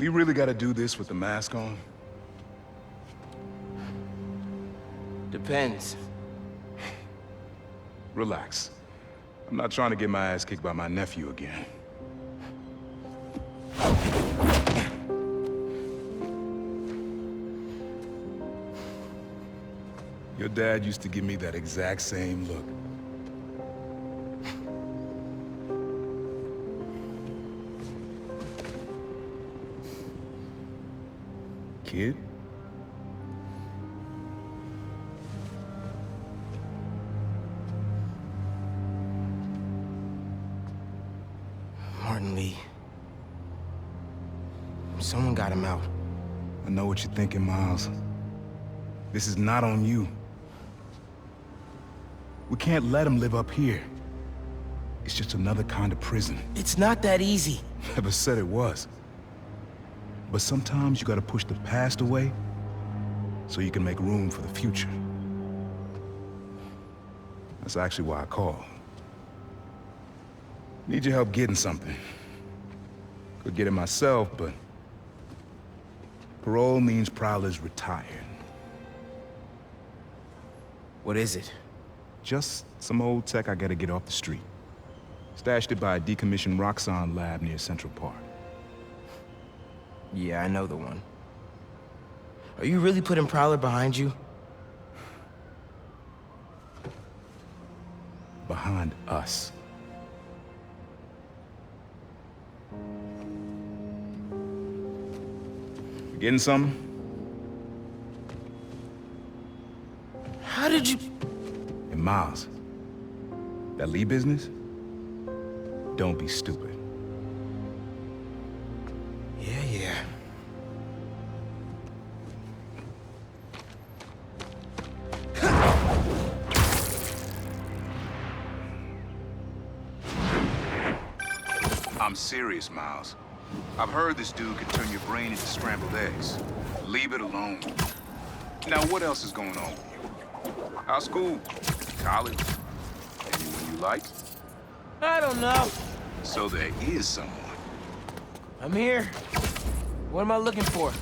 We really gotta do this with the mask on? Depends. Relax. I'm not trying to get my ass kicked by my nephew again. Your dad used to give me that exact same look. Kid? Martin Lee. Someone got him out. I know what you're thinking, Miles. This is not on you. We can't let him live up here. It's just another kind of prison. It's not that easy. Never said it was. But sometimes you gotta push the past away so you can make room for the future. That's actually why I called. Need your help getting something. Could get it myself, but parole means Prowler's retired. What is it? Just some old tech I gotta get off the street. Stashed it by a decommissioned Roxxon lab near Central Park. Yeah, I know the one. Are you really putting Prowler behind you? Behind us. You getting something? How did you... And Miles, that Lee business? Don't be stupid. Yeah. I'm serious, Miles. I've heard this dude can turn your brain into scrambled eggs. Leave it alone. Now, what else is going on with you? How's school? College? Anyone you like? I don't know. So there is someone. I'm here. What am I looking for?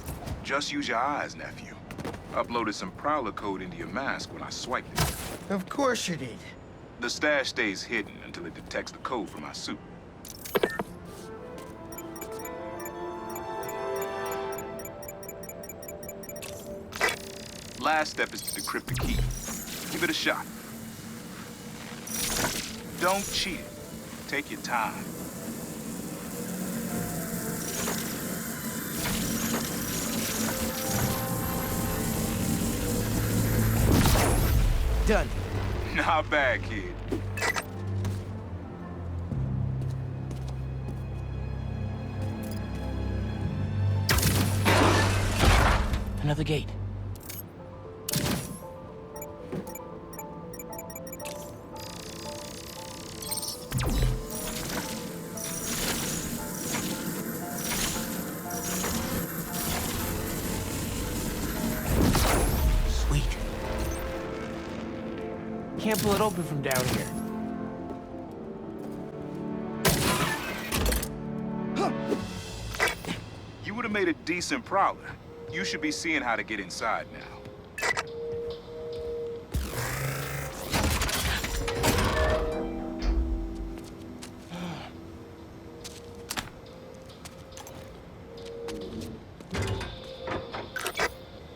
Just use your eyes, nephew. Uploaded some Prowler code into your mask when I swiped it. Of course you did. The stash stays hidden until it detects the code from my suit. Last step is to decrypt the key. Give it a shot. Don't cheat it. Take your time. Done. Not bad, kid. Another gate. Sweet. Can't pull it open from down here. You would have made a decent Prowler. You should be seeing how to get inside now.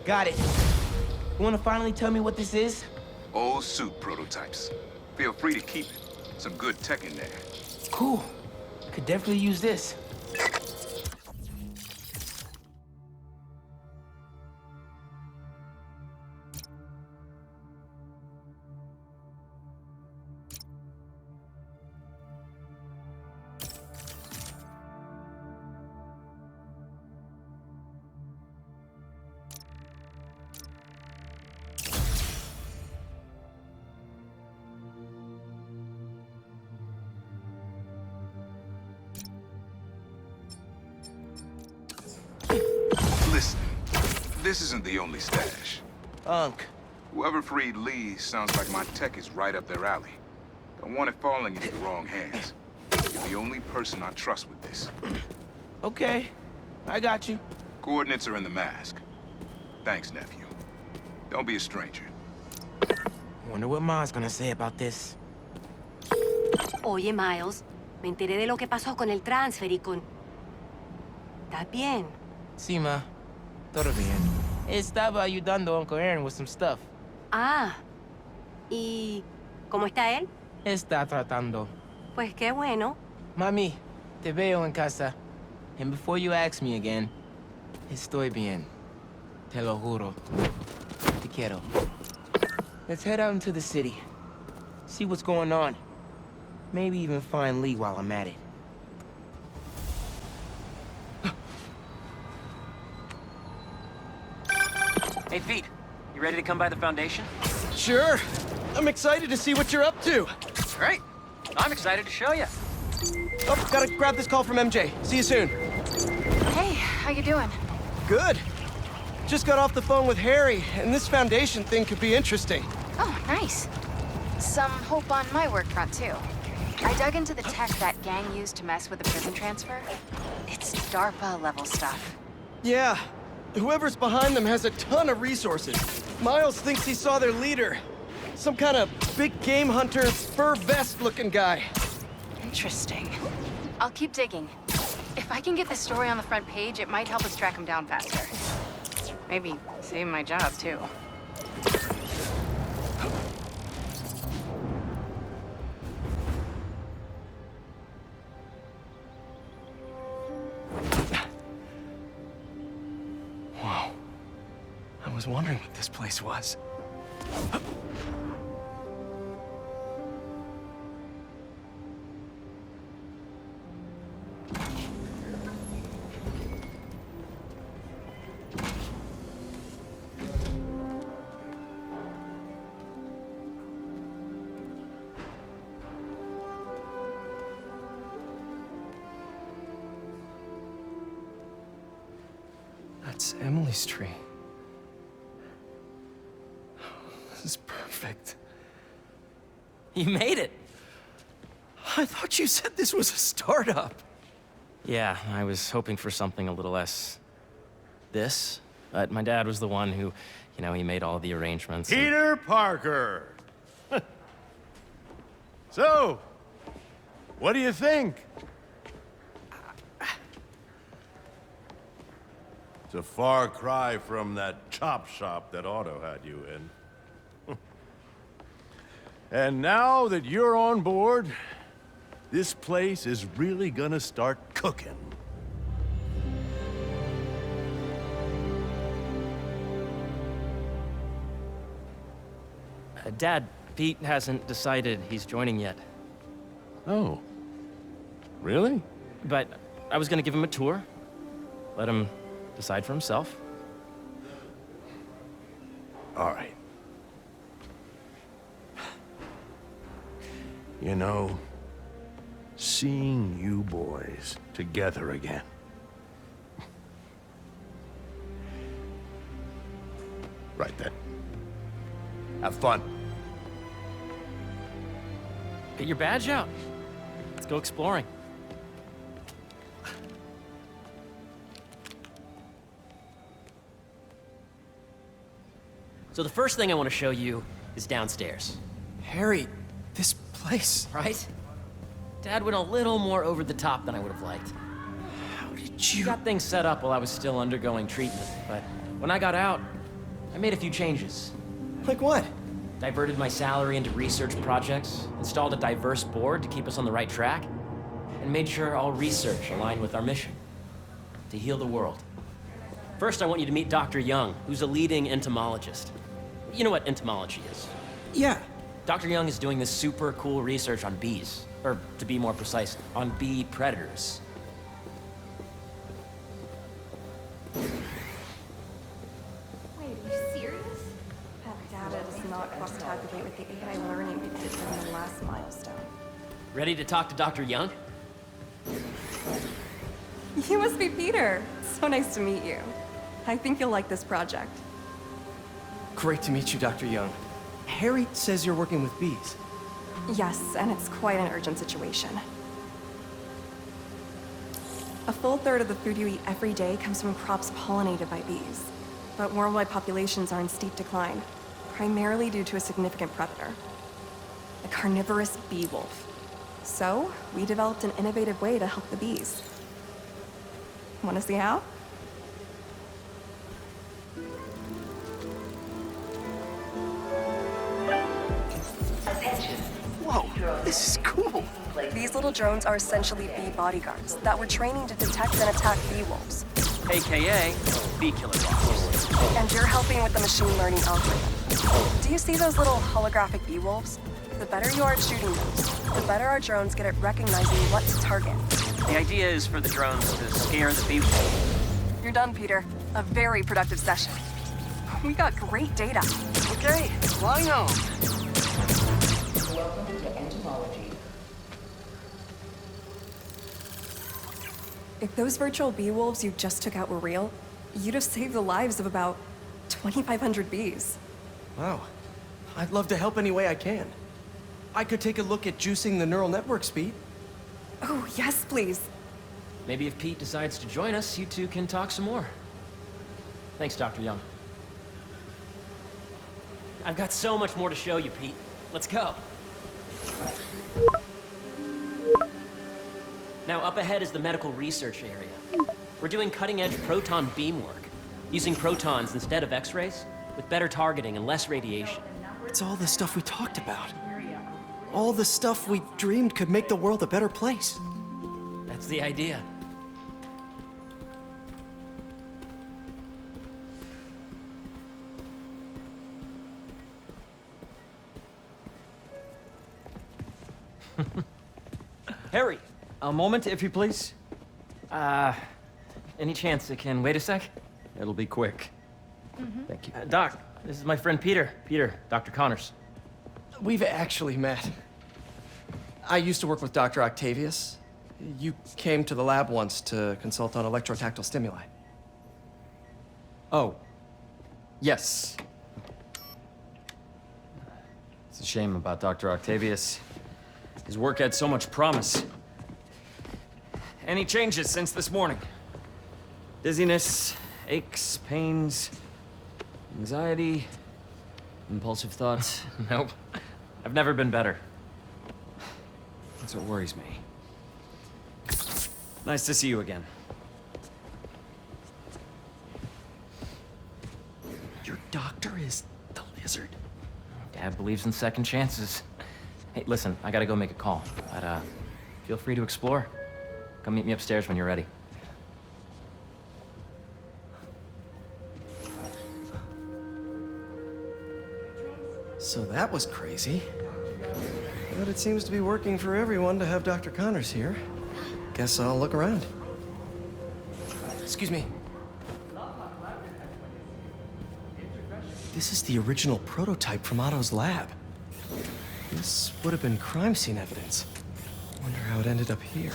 Got it. You wanna finally tell me what this is? Old suit prototypes. Feel free to keep it. Some good tech in there. Cool. Could definitely use this. Listen, this isn't the only stash. Unc. Whoever freed Lee sounds like my tech is right up their alley. Don't want it falling into the wrong hands. You're the only person I trust with this. Okay. I got you. Coordinates are in the mask. Thanks, nephew. Don't be a stranger. Wonder what Ma's gonna say about this. Oye, Miles, me enteré de lo que pasó con el transfer y con... ¿Estás bien? Sí, ma. Todo bien. Estaba ayudando a Uncle Aaron with some stuff. Ah, ¿y cómo está él? Está tratando. Pues qué bueno. Mami, te veo en casa. And before you ask me again, estoy bien. Te lo juro. Te quiero. Let's head out into the city. See what's going on. Maybe even find Lee while I'm at it. Hey, Pete, you ready to come by the Foundation? Sure. I'm excited to see what you're up to. Great. I'm excited to show you. Oh, gotta grab this call from MJ. See you soon. Hey, how you doing? Good. Just got off the phone with Harry, and this Foundation thing could be interesting. Oh, nice. Some hope on my work front, too. I dug into the tech that gang used to mess with the prison transfer. It's DARPA-level stuff. Yeah. Whoever's behind them has a ton of resources. Miles thinks he saw their leader. Some kind of big game hunter, fur vest-looking guy. Interesting. I'll keep digging. If I can get this story on the front page, it might help us track him down faster. Maybe save my job, too. Whoa. I was wondering what this place was. That's Emily's tree. This is perfect. You made it. I thought you said this was a startup. Yeah, I was hoping for something a little less... this. But my dad was the one who, he made all the arrangements. and- Peter Parker! So, what do you think? It's a far cry from that chop shop that Otto had you in. And now that you're on board, this place is really gonna start cooking. Dad, Pete hasn't decided he's joining yet. Oh. Really? But I was gonna give him a tour. Let him decide for himself. All right. You know, seeing you boys together again. Right then. Have fun. Get your badge out. Let's go exploring. So the first thing I want to show you is downstairs, Harry, this place. right? Dad went a little more over the top than I would have liked. How did He you... got things set up while I was still undergoing treatment, but when I got out, I made a few changes. Like what? Diverted my salary into research projects, installed a diverse board to keep us on the right track, and made sure all research aligned with our mission, to heal the world. First, I want you to meet Dr. Young, who's a leading entomologist. You know what entomology is? Yeah. Dr. Young is doing this super cool research on bees, or to be more precise, on bee predators. Wait, are you serious? That data does not cross-tabulate with the AI learning we did during the last milestone. Ready to talk to Dr. Young? You must be Peter. So nice to meet you. I think you'll like this project. Great to meet you, Dr. Young. Harry says you're working with bees. Yes, and it's quite an urgent situation. A full third of the food you eat every day comes from crops pollinated by bees. But worldwide populations are in steep decline, primarily due to a significant predator, the carnivorous bee wolf. So, we developed an innovative way to help the bees. Want to see how? Whoa, this is cool. These little drones are essentially bee bodyguards that we're training to detect and attack bee wolves. AKA bee killer bots. And you're helping with the machine learning algorithm. Do you see those little holographic bee wolves? The better you are at shooting those, the better our drones get at recognizing what to target. The idea is for the drones to scare the bee wolves. You're done, Peter. A very productive session. We got great data. Okay, flying home. Welcome to entomology. If those virtual bee wolves you just took out were real, you'd have saved the lives of about 2,500 bees. Wow. I'd love to help any way I can. I could take a look at juicing the neural network speed. Oh, yes, please. Maybe if Pete decides to join us, you two can talk some more. Thanks, Dr. Young. I've got so much more to show you, Pete. Let's go. Now, up ahead is the medical research area. We're doing cutting-edge proton beam work, using protons instead of X-rays, with better targeting and less radiation. It's all the stuff we talked about. All the stuff we dreamed could make the world a better place. That's the idea. Harry, A moment, if you please. any chance it can wait a sec? It'll be quick. Thank you. Doc, this is my friend Peter. Dr. Connors. We've actually met. I used to work with Dr. Octavius. You came to the lab once to consult on electrotactile stimuli. Oh. Yes. It's a shame about Dr. Octavius. His work had so much promise. Any changes since this morning? Dizziness, aches, pains, anxiety, impulsive thoughts. Nope. I've never been better. That's what worries me. Nice to see you again. Your doctor is the lizard. Dad believes in second chances. Hey, listen, I gotta go make a call. But, feel free to explore. Come meet me upstairs when you're ready. So that was crazy. But it seems to be working for everyone to have Dr. Connors here. Guess I'll look around. Excuse me. This is the original prototype from Otto's lab. This would have been crime scene evidence. Wonder how it ended up here.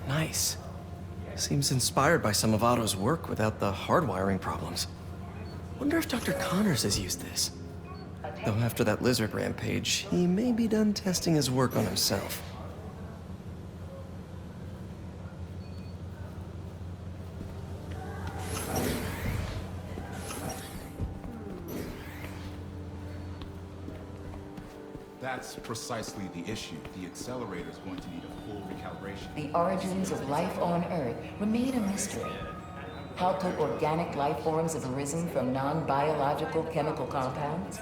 Nice. Seems inspired by some of Otto's work without the hardwiring problems. Wonder if Dr. Connors has used this. Though after that lizard rampage, he may be done testing his work on himself. That's precisely the issue. The accelerator is going to need a full recalibration. The origins of life on Earth remain a mystery. How could organic life forms have arisen from non-biological chemical compounds?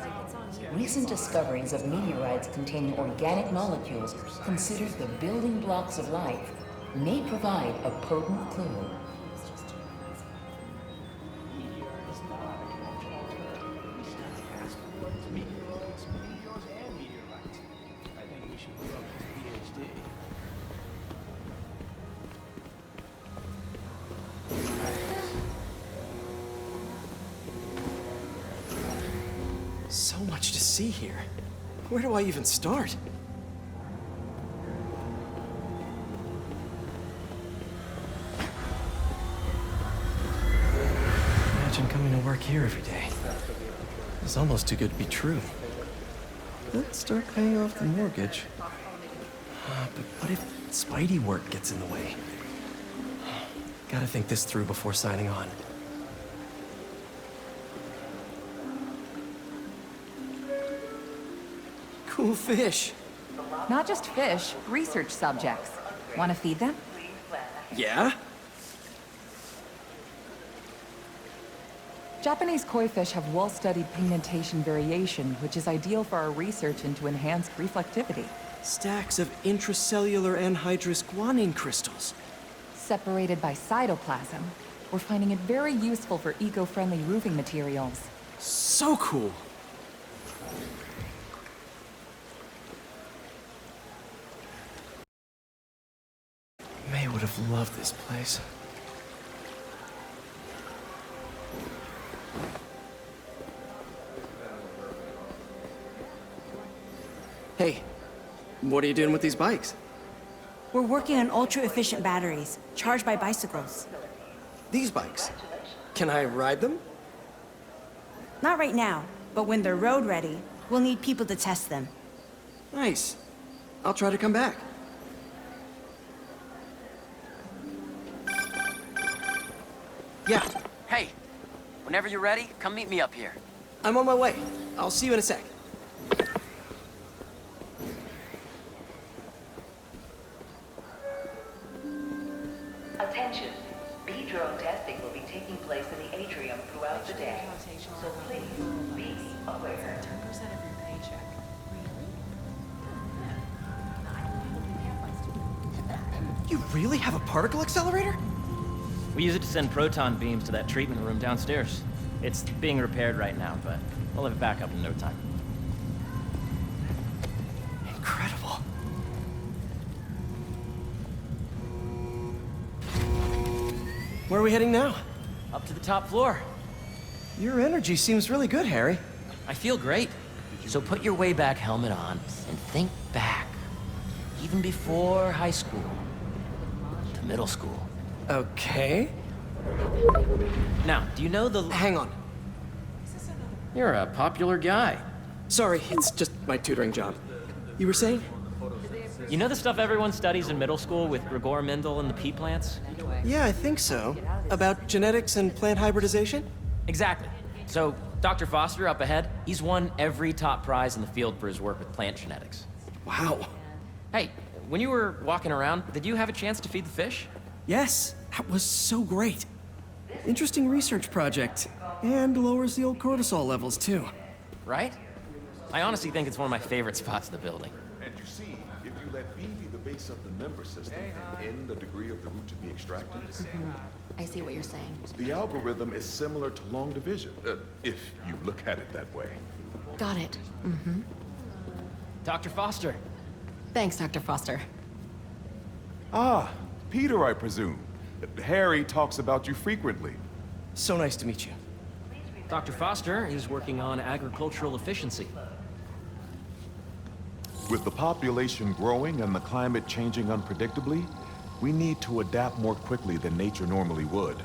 Recent discoveries of meteorites containing organic molecules considered the building blocks of life may provide a potent clue. So much to see here. Where do I even start? Imagine coming to work here every day. It's almost too good to be true. Let's start paying off the mortgage. But what if Spidey work gets in the way? Gotta think this through before signing on. Cool fish. Not just fish, research subjects. Want to feed them? Yeah? Japanese koi fish have well-studied pigmentation variation, which is ideal for our research into enhanced reflectivity. Stacks of intracellular anhydrous guanine crystals. Separated by cytoplasm, we're finding it very useful for eco-friendly roofing materials. So cool. May would have loved this place. Hey, what are you doing with these bikes? We're working on ultra-efficient batteries, charged by bicycles. These bikes? Can I ride them? Not right now, but when they're road ready, we'll need people to test them. Nice. I'll try to come back. Yeah, Hey, whenever you're ready, come meet me up here. I'm on my way. I'll see you in a sec. Attention. Bee drone testing will be taking place in the atrium throughout the day. So please be aware. You really have a particle accelerator? We use it to send proton beams to that treatment room downstairs. It's being repaired right now, but we'll have it back up in no time. Incredible. Where are we heading now? Up to the top floor. Your energy seems really good, Harry. I feel great. So put your way back helmet on and think back. Even before high school. To middle school. Okay. Now, do you know the... Hang on. You're a popular guy. Sorry, it's just my tutoring job. You were saying? You know the stuff everyone studies in middle school with Gregor Mendel and the pea plants? Yeah, I think so. About genetics and plant hybridization? Exactly. So, Dr. Foster up ahead, he's won every top prize in the field for his work with plant genetics. Wow. Hey, when you were walking around, did you have a chance to feed the fish? Yes, that was so great. Interesting research project. And lowers the old cortisol levels, too. Right? I honestly think it's one of my favorite spots in the building. And you see, if you let B be the base of the member system and N the degree of the root to be extracted, I see what you're saying. the algorithm is similar to long division, if you look at it that way. Got it. Mm-hmm. Dr. Foster. Thanks, Dr. Foster. Ah, Peter, I presume. Harry talks about you frequently. So nice to meet you. Dr. Foster is working on agricultural efficiency. With the population growing and the climate changing unpredictably, we need to adapt more quickly than nature normally would.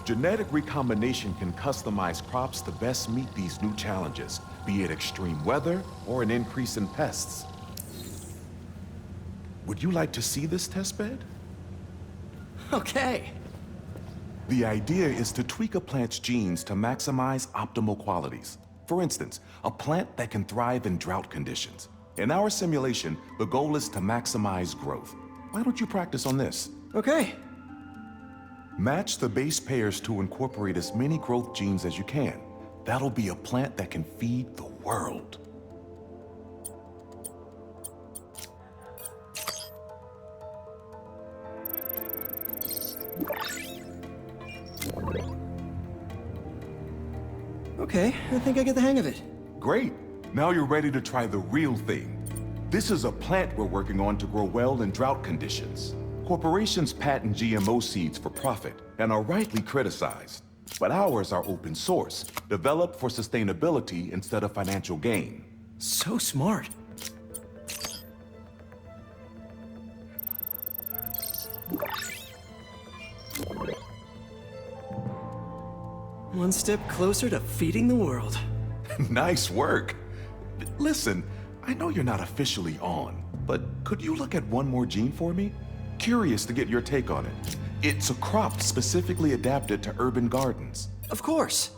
Genetic recombination can customize crops to best meet these new challenges, be it extreme weather or an increase in pests. Would you like to see this testbed? Okay. The idea is to tweak a plant's genes to maximize optimal qualities. For instance, a plant that can thrive in drought conditions. In our simulation, the goal is to maximize growth. Why don't you practice on this? Okay. Match the base pairs to incorporate as many growth genes as you can. That'll be a plant that can feed the world. Okay, I think I get the hang of it. Great. Now you're ready to try the real thing. This is a plant we're working on to grow well in drought conditions. Corporations patent GMO seeds for profit and are rightly criticized. But ours are open source, developed for sustainability instead of financial gain. So smart. One step closer to feeding the world. Nice work. Listen, I know you're not officially on, but could you look at one more gene for me? Curious to get your take on it. It's a crop specifically adapted to urban gardens. Of course.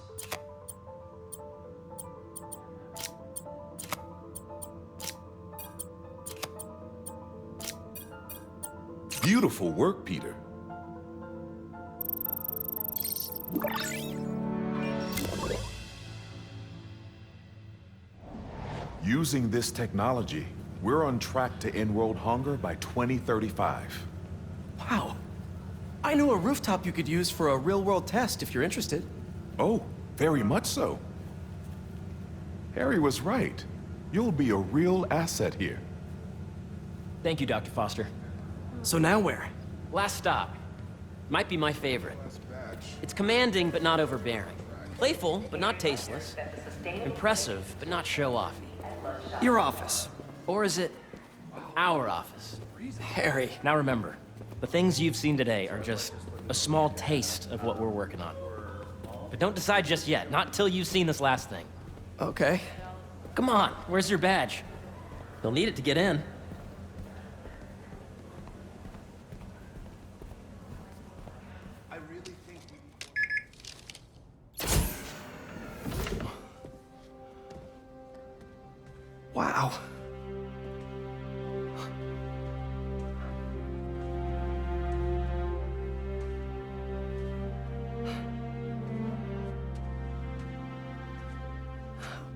Beautiful work, Peter. Using this technology, we're on track to end world hunger by 2035. Wow. I know a rooftop you could use for a real-world test if you're interested. Oh, very much so. Harry was right. You'll be a real asset here. Thank you, Dr. Foster. So now where? Last stop. Might be my favorite. It's commanding, but not overbearing. Playful, but not tasteless. Impressive, but not show-offy. Your office. Or is it our office? Harry. Now remember, the things you've seen today are just a small taste of what we're working on. But don't decide just yet, not till you've seen this last thing. Okay. Come on, where's your badge? You'll need it to get in. Wow.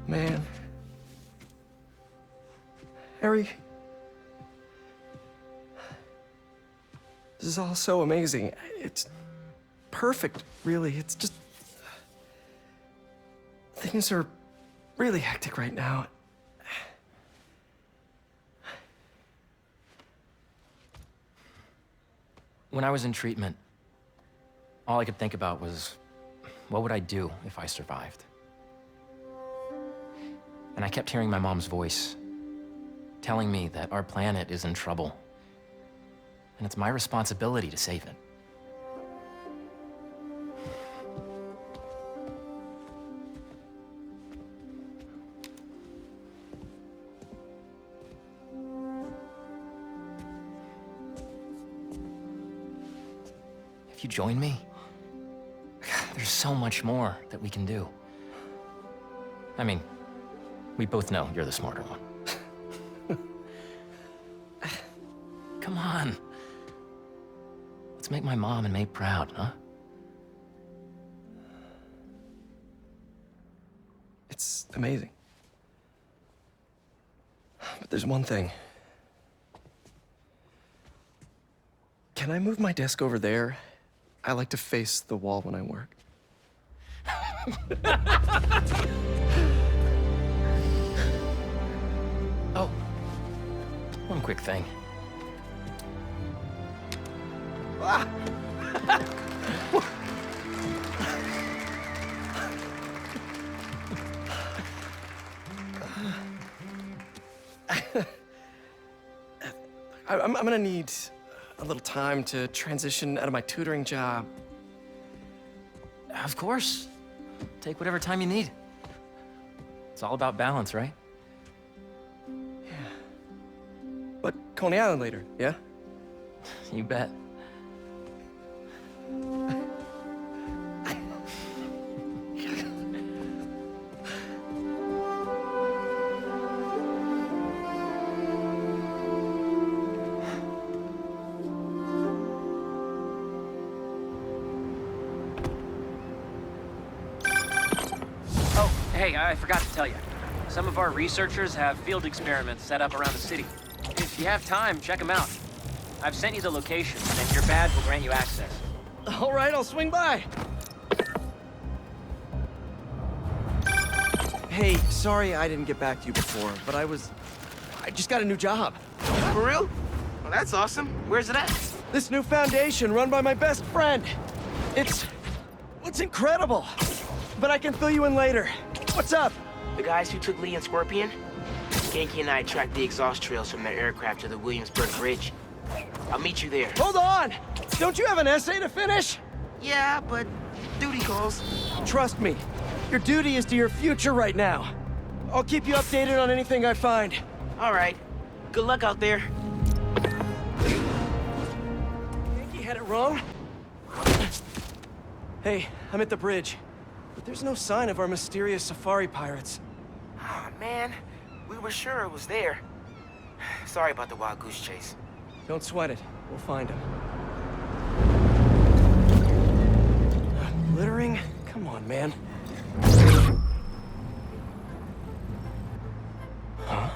Man. Harry. This is all so amazing. It's perfect, really. It's just... Things are really hectic right now. When I was in treatment, all I could think about was, what would I do if I survived? And I kept hearing my mom's voice, telling me that our planet is in trouble, and it's my responsibility to save it. If you join me, there's so much more that we can do. I mean, we both know you're the smarter one. Come on. Let's make my mom and May proud, huh? It's amazing. But there's one thing. Can I move my desk over there? I like to face the wall when I work. Oh, one quick thing. Ah! I'm gonna need a little time to transition out of my tutoring job. Of course. Take whatever time you need. It's all about balance, right? Yeah. But Coney Island later, yeah? You bet. Hey, I forgot to tell you. Some of our researchers have field experiments set up around the city. If you have time, check them out. I've sent you the location, and your badge will grant you access. All right, I'll swing by. Hey, sorry I didn't get back to you before, but I just got a new job. For real? Well, that's awesome. Where's it at? This new foundation run by my best friend. It's incredible. But I can fill you in later. What's up? The guys who took Lee and Scorpion? Genki and I tracked the exhaust trails from their aircraft to the Williamsburg Bridge. I'll meet you there. Hold on! Don't you have an essay to finish? Yeah, but duty calls. Trust me, Your duty is to your future right now. I'll keep you updated on anything I find. All right. Good luck out there. Yankee had it wrong? Hey, I'm at the bridge. But there's no sign of our mysterious safari pirates. Oh, man. We were sure it was there. Sorry about the wild goose chase. Don't sweat it. We'll find him. Littering? Come on, man. Huh?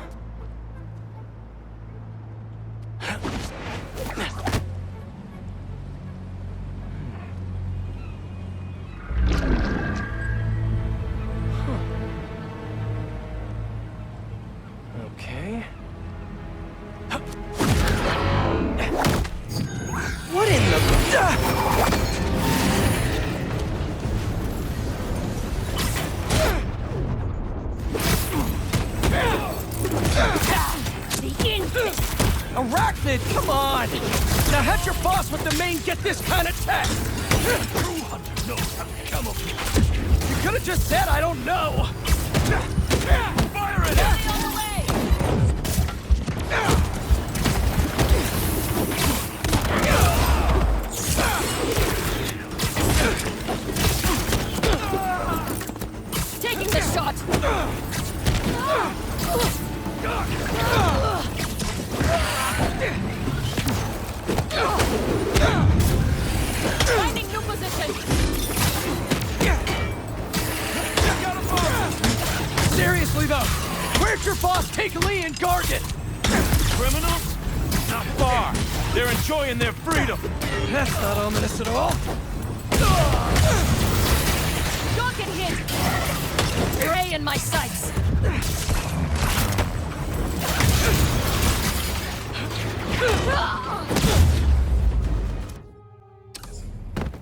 Okay. What in the... Arachnid, come on! Now how'd your boss with the main get this kind of tech? True hunter knows how to camouflage. You could have just said I don't know. Fire it! On the way! Taking the shot! Finding new position! Seriously though, where'd your boss take Lee and Gargan? Criminals? Not far. They're enjoying their freedom. That's not ominous at all. Don't get hit! Ray in my sights!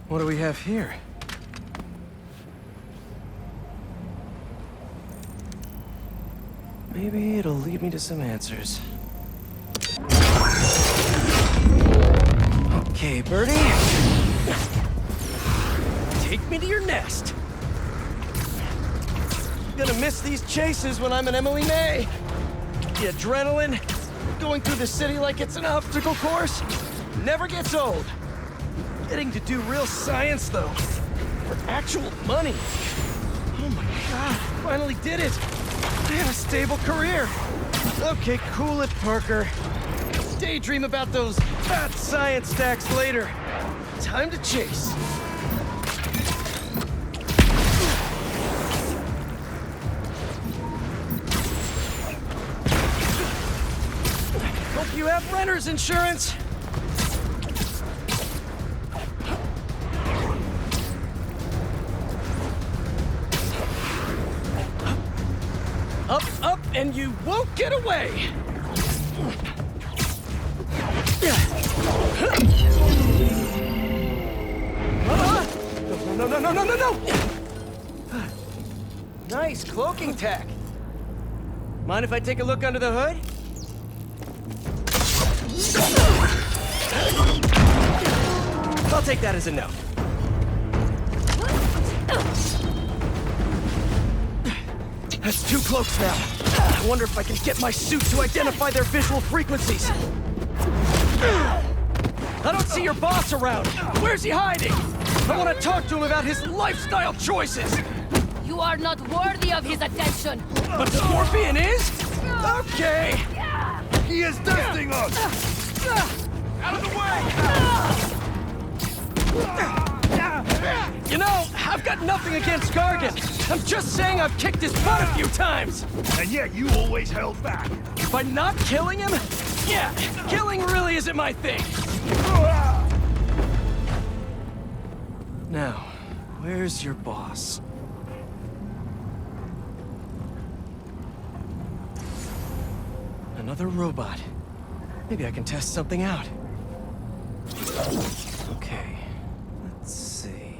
What do we have here? Maybe it'll lead me to some answers. Okay, Birdie. Take me to your nest. Gonna miss these chases when I'm an Emily May. The adrenaline, going through the city like it's an obstacle course, never gets old. Getting to do real science, though, for actual money. Oh my God, finally did it. I have a stable career. Okay, cool it, Parker. Daydream about those fat science stacks later. Time to chase. Hope you have renter's insurance. Up, up, and you won't get away! No, no, no, no, no, no! Nice cloaking tech. Mind if I take a look under the hood? I'll take that as a no. That's 2 cloaks now. I wonder if I can get my suit to identify their visual frequencies. I don't see your boss around. Where's he hiding? I want to talk to him about his lifestyle choices. You are not worthy of his attention. But Scorpion is? Okay. He is dusting us! Out of the way! You know, I've got nothing against Gargan. I'm just saying I've kicked his butt a few times. And yet you always held back. By not killing him? Yeah, killing really isn't my thing. Now, where's your boss? Another robot. Maybe I can test something out. Okay, let's see.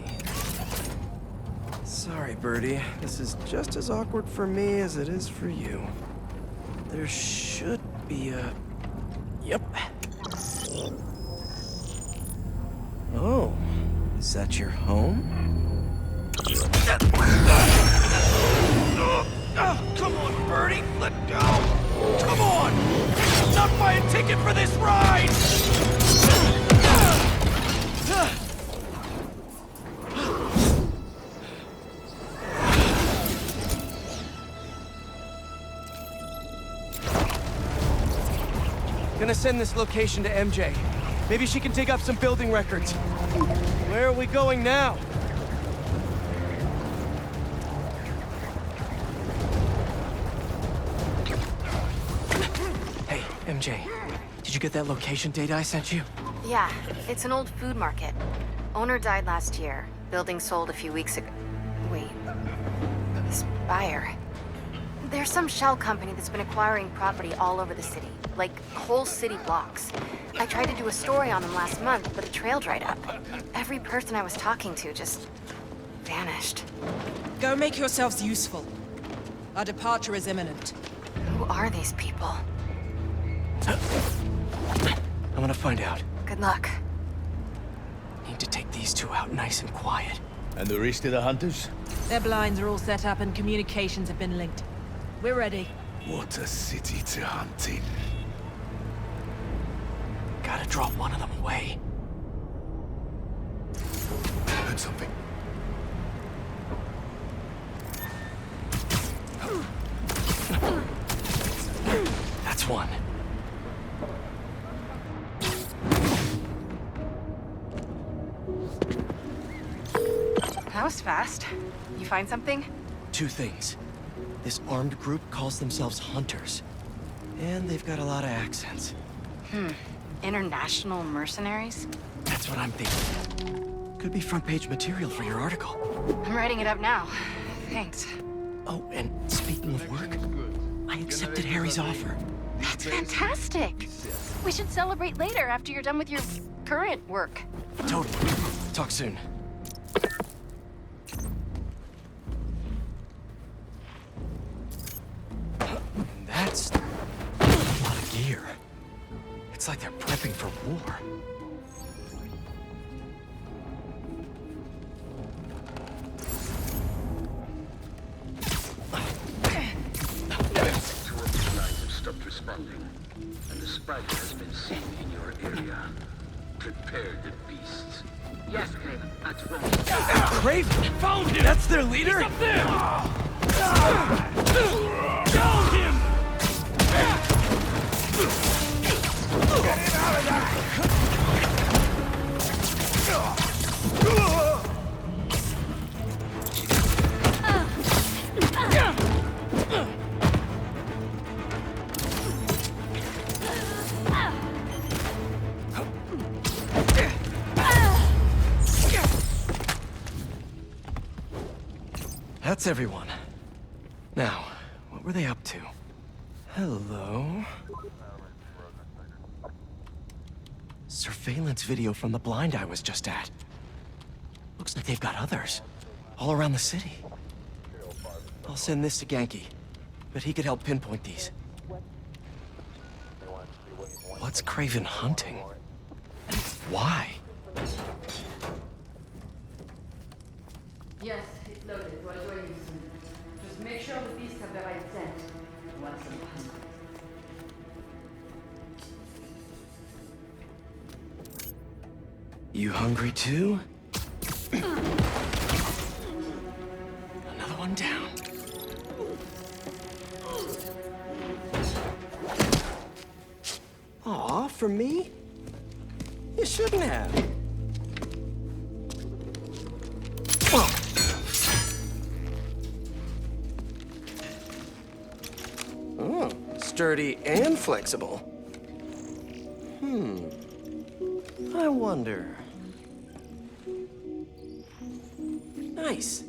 Sorry, Birdie. This is just as awkward for me as it is for you. There should be a... Yep. Oh, is that your home? Come on, Bertie, let go! Come on! Not buy a ticket for this ride! Gonna send this location to MJ. Maybe she can dig up some building records. Where are we going now? Hey, MJ. Did you get that location data I sent you? Yeah, it's an old food market. Owner died last year. Building sold a few weeks ago. Wait. Spire. There's some shell company that's been acquiring property all over the city. Like, whole city blocks. I tried to do a story on them last month, but the trail dried up. Every person I was talking to just vanished. Go make yourselves useful. Our departure is imminent. Who are these people? I'm gonna find out. Good luck. Need to take these two out nice and quiet. And the rest of the hunters? Their blinds are all set up and communications have been linked. We're ready. What a city to hunt in. Gotta draw one of them away. Heard something. That's one. That was fast. You find something? Two things. This armed group calls themselves Hunters. And they've got a lot of accents. International mercenaries? That's what I'm thinking. Could be front page material for your article. I'm writing it up now. Thanks. Oh, and speaking of work, I accepted Harry's offer. That's fantastic. We should celebrate later after you're done with your current work. Totally. Talk soon. That's a lot of gear. It's like they're prepping for war. Stopped responding, and the spider has been seen in your area. Prepare the beasts. Yes, Kraven, that's right. Kraven! Found him! That's their leader? He's up there! Down him! Get him out of there! That's everyone. Now, what were they up to? Hello? Surveillance video from the blind I was just at. Looks like they've got others. All around the city. I'll send this to Genki, but he could help pinpoint these. What's Kraven hunting? And why? Yes, it's loaded. We're joining you soon. Just make sure the beasts have the right scent. Once a month. You hungry too? Another one down. Aw, for me? You shouldn't have. Oh, sturdy and flexible. I wonder. Nice.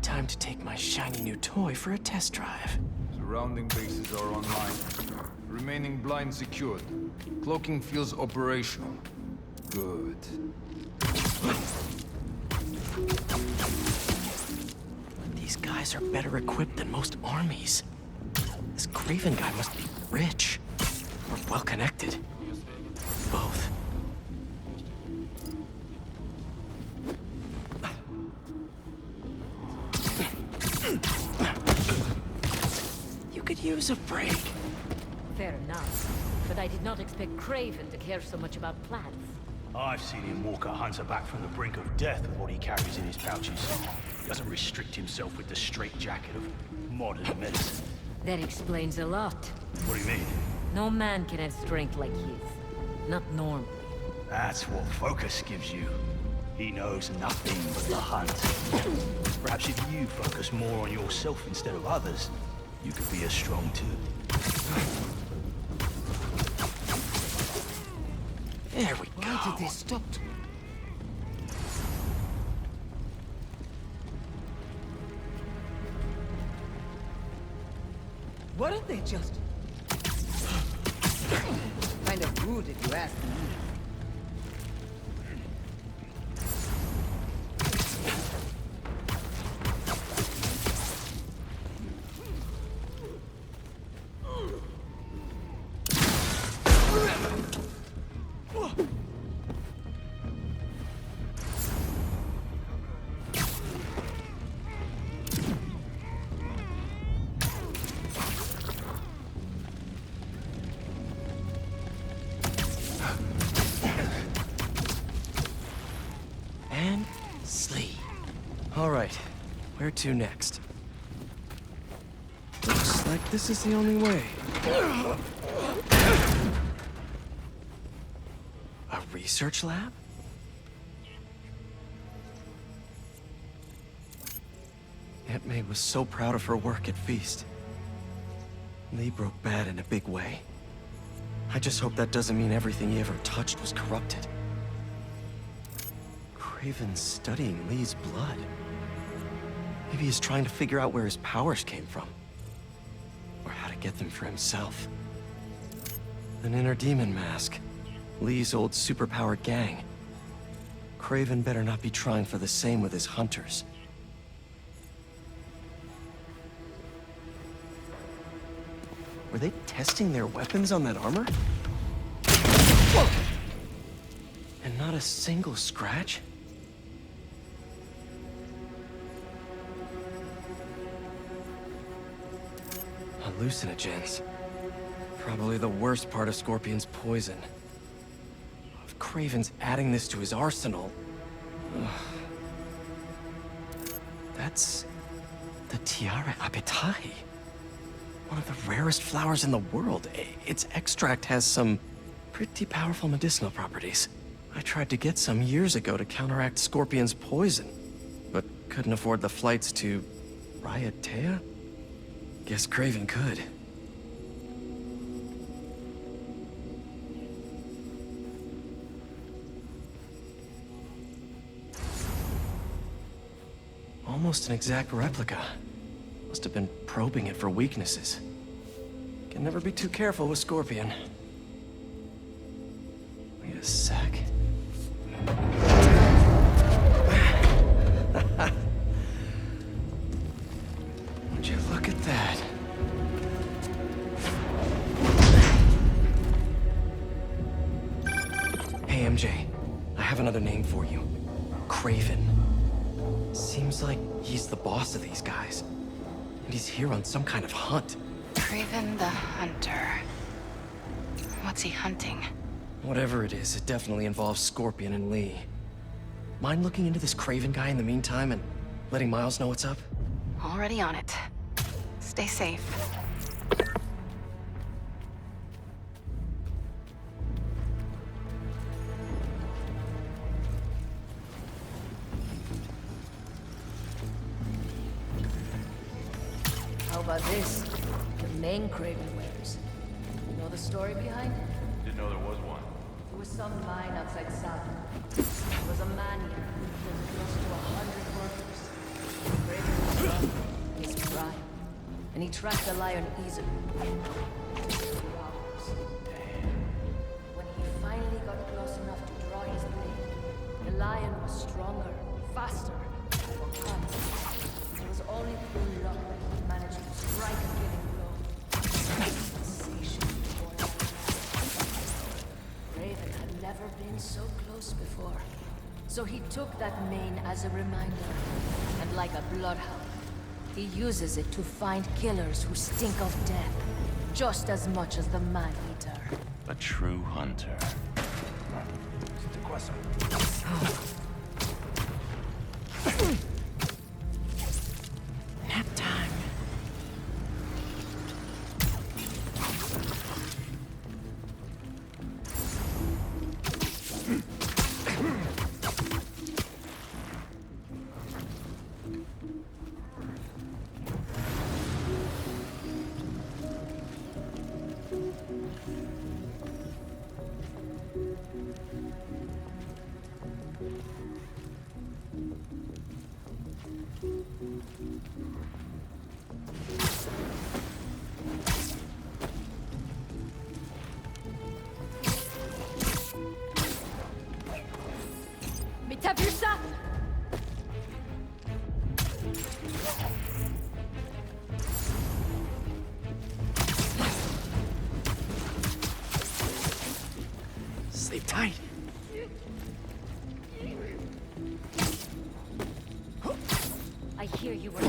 Time to take my shiny new toy for a test drive. Surrounding bases are online. Remaining blind secured. Cloaking fields operational. Good. These guys are better equipped than most armies. This Kraven guy must be rich. Or well connected. Both. You could use a break. Fair enough. But I did not expect Kraven to care so much about plants. I've seen him walk a hunter back from the brink of death with what he carries in his pouches. He doesn't restrict himself with the straitjacket of modern medicine. That explains a lot. What do you mean? No man can have strength like his. Not normally. That's what focus gives you. He knows nothing but the hunt. Perhaps if you focus more on yourself instead of others, you could be as strong too. There we go. Why did they stop? Weren't they just... kind of rude if you ask me. And sleep. All right, where to next? Looks like this is the only way. A research lab? Aunt May was so proud of her work at Feast. Lee broke bad in a big way. I just hope that doesn't mean everything he ever touched was corrupted. Kraven's studying Lee's blood. Maybe he's trying to figure out where his powers came from. Or how to get them for himself. An inner demon mask. Lee's old superpowered gang. Kraven better not be trying for the same with his hunters. Were they testing their weapons on that armor? Whoa! And not a single scratch? Hallucinogens. Probably the worst part of Scorpion's poison. If Kraven's adding this to his arsenal... Ugh. That's... the Tiara Apetai. One of the rarest flowers in the world. Its extract has some pretty powerful medicinal properties. I tried to get some years ago to counteract Scorpion's poison, but couldn't afford the flights to Raiatea? Guess Kraven could. Almost an exact replica. Must have been probing it for weaknesses. Can never be too careful with Scorpion. Wait a sec. Would you look at that? Hey, MJ. I have another name for you. Kraven. Seems like he's the boss of these guys. And he's here on some kind of hunt. Kraven the Hunter. What's he hunting? Whatever it is, it definitely involves Scorpion and Lee. Mind looking into this Kraven guy in the meantime and letting Miles know what's up? Already on it. Stay safe. How about this? The main Kraven wears. You know the story behind it? Didn't know there was one. There was some mine outside Saturn. There was a man here who killed close to 100 workers. Kraven was young, his prime. And he tracked the lion easily. It took 2 hours. When he finally got close enough to draw his blade, the lion was stronger, faster, and more cunning. It was only through luck that he managed to strike a killing blow. Sensation tore him. Kraven had never been so close before. So he took that mane as a reminder. And like a bloodhound, he uses it to find killers who stink of death, just as much as the man-eater. A true hunter. Nap time. Mais t'as vu ça? Sleep tight. I hear you were.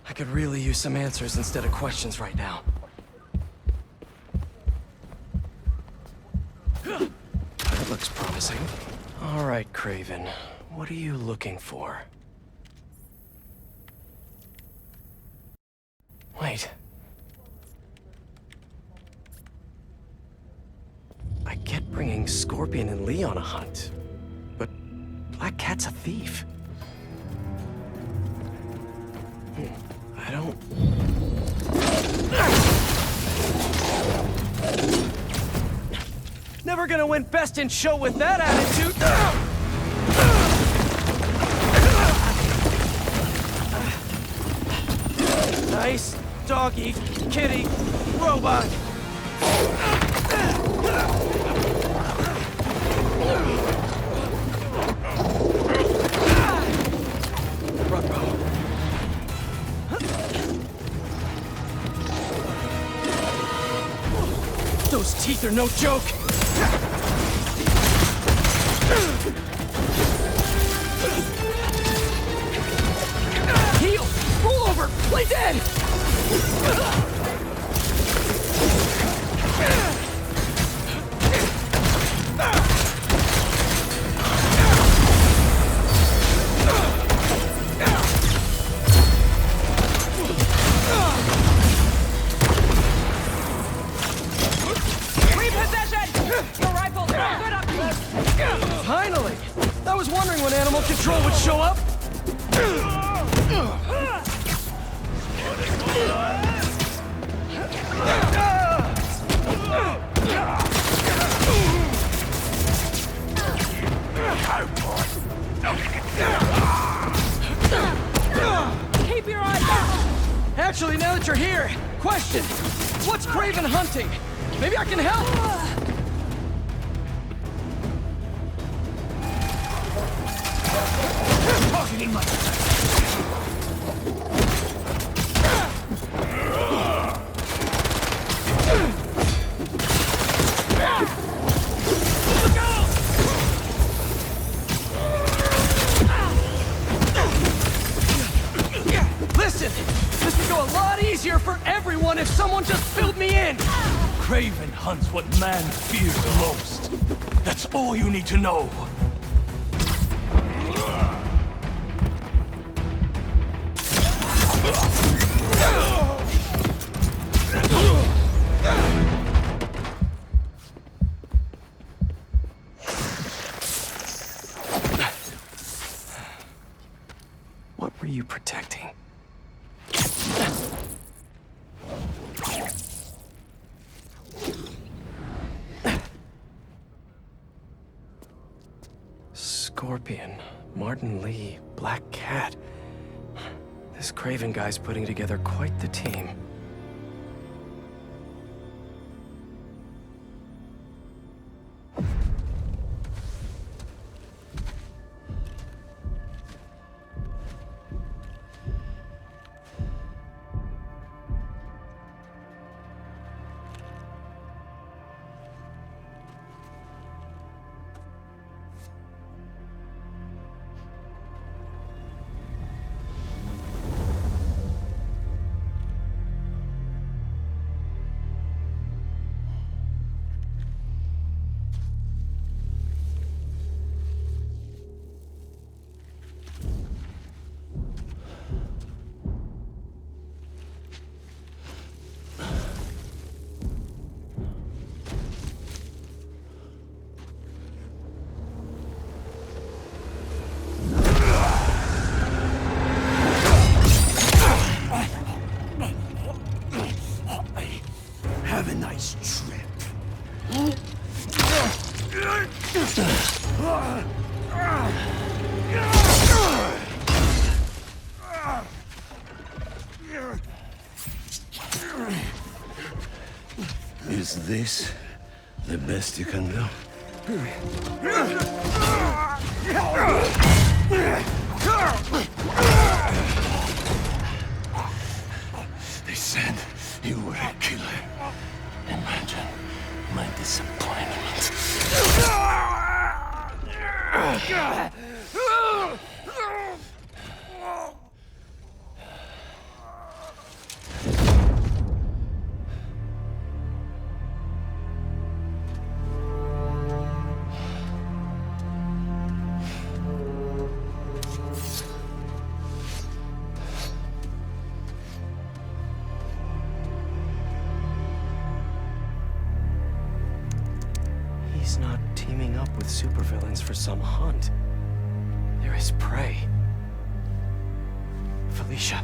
I could really use some answers instead of questions right now. That looks promising. All right, Kraven. What are you looking for? Wait. I get bringing Scorpion and Lee on a hunt, but Black Cat's a thief. I don't... Never gonna win Best in Show with that attitude! Nice doggy, kitty, robot! Those teeth are no joke! Play dead! Repossession! Your rifle's no good up close. Finally! I was wondering when animal control would show up. Keep your eyes out! Actually, now that you're here, question. What's Kraven hunting? Maybe I can help? Targeting my... Listen! This would go a lot easier for everyone if someone just filled me in! Kraven hunts what man fears most. That's all you need to know. What were you protecting? Scorpion, Martin Lee, Black Cat. This Kraven guy's putting together quite the team. Have a nice trip. Is this the best you can do? They said you were a killer. Imagine my disappointment. He's not teaming up with supervillains for some hunt. There is prey. Felicia.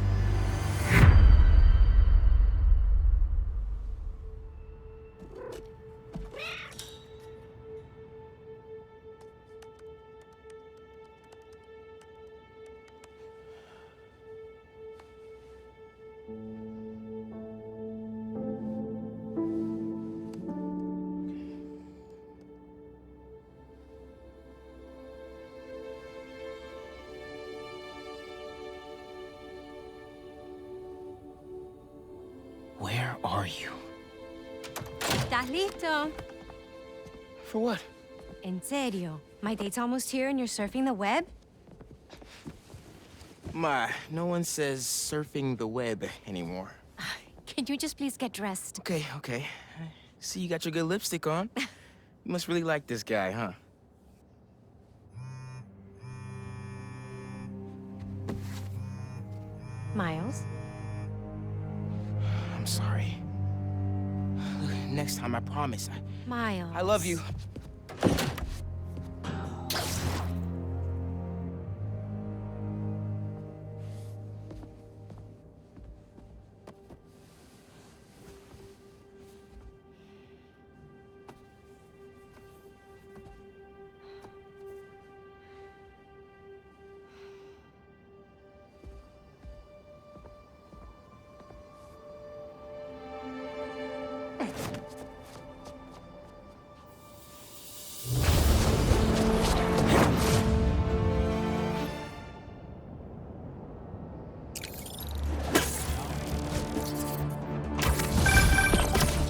Where are you? ¿Estás listo? For what? En serio? My date's almost here and you're surfing the web? My, no one says surfing the web anymore. Can you just please get dressed? Okay, okay. See, you got your good lipstick on. You must really like this guy, huh? Miles? I'm sorry. Look, next time, I promise. Miles. I love you.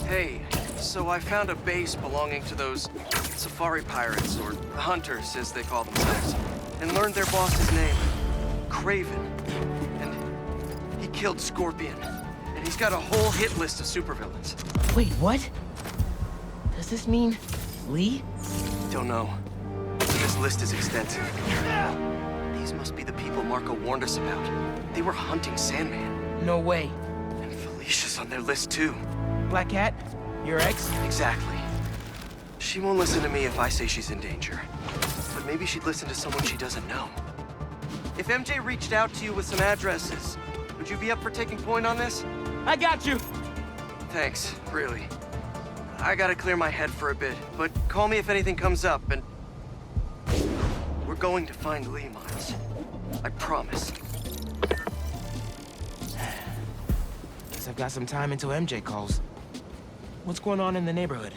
Hey, so I found a base belonging to those safari pirates, or hunters as they call themselves, and learned their boss's name, Kraven. And he killed Scorpion, and he's got a whole hit list of supervillains. Wait, what? Does this mean Lee? Don't know. But this list is extensive. These must be the people Marco warned us about. They were hunting Sandman. No way. And Felicia's on their list too. Black Cat? Your ex? Exactly. She won't listen to me if I say she's in danger. But maybe she'd listen to someone she doesn't know. If MJ reached out to you with some addresses, would you be up for taking point on this? I got you! Thanks, really. I gotta clear my head for a bit, but call me if anything comes up, and... We're going to find Lee, Miles. I promise. Guess I've got some time until MJ calls. What's going on in the neighborhood?